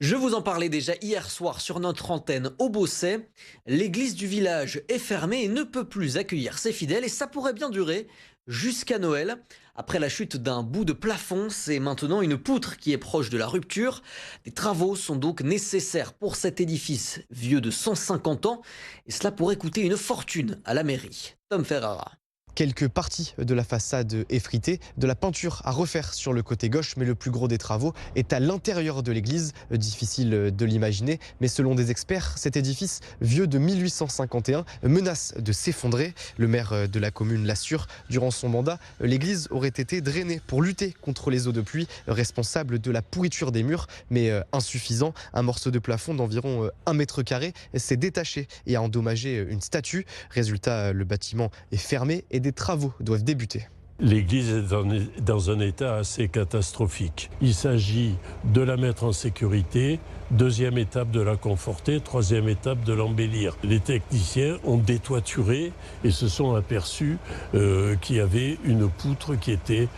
Je vous en parlais déjà hier soir sur notre antenne au Beausset. L'église du village est fermée et ne peut plus accueillir ses fidèles et ça pourrait bien durer jusqu'à Noël. Après la chute d'un bout de plafond, c'est maintenant une poutre qui est proche de la rupture. Des travaux sont donc nécessaires pour cet édifice vieux de 150 ans et cela pourrait coûter une fortune à la mairie. Tom Ferrara. Quelques parties de la façade effritées, de la peinture à refaire sur le côté gauche, mais le plus gros des travaux est à l'intérieur de l'église. Difficile de l'imaginer, mais selon des experts, cet édifice vieux de 1851 menace de s'effondrer. Le maire de la commune l'assure. Durant son mandat, l'église aurait été drainée pour lutter contre les eaux de pluie, responsable de la pourriture des murs, mais insuffisant. Un morceau de plafond d'environ 1 mètre carré s'est détaché et a endommagé une statue. Résultat, le bâtiment est fermé et des travaux doivent débuter. L'église est dans un état assez catastrophique. Il s'agit de la mettre en sécurité, deuxième étape de la conforter, troisième étape de l'embellir. Les techniciens ont détoituré et se sont aperçus qu'il y avait une poutre qui était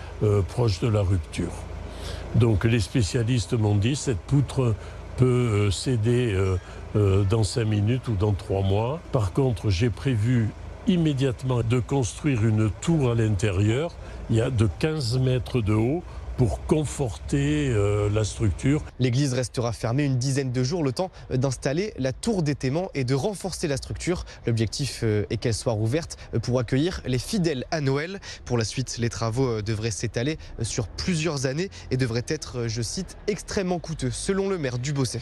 proche de la rupture. Donc les spécialistes m'ont dit cette poutre peut céder dans 5 minutes ou dans 3 mois. Par contre, j'ai prévu immédiatement de construire une tour à l'intérieur. Il y a de 15 mètres de haut pour conforter la structure. L'église restera fermée une dizaine de jours, le temps d'installer la tour d'étaiement et de renforcer la structure. L'objectif est qu'elle soit rouverte pour accueillir les fidèles à Noël. Pour la suite, les travaux devraient s'étaler sur plusieurs années et devraient être, je cite, extrêmement coûteux, selon le maire du Beausset.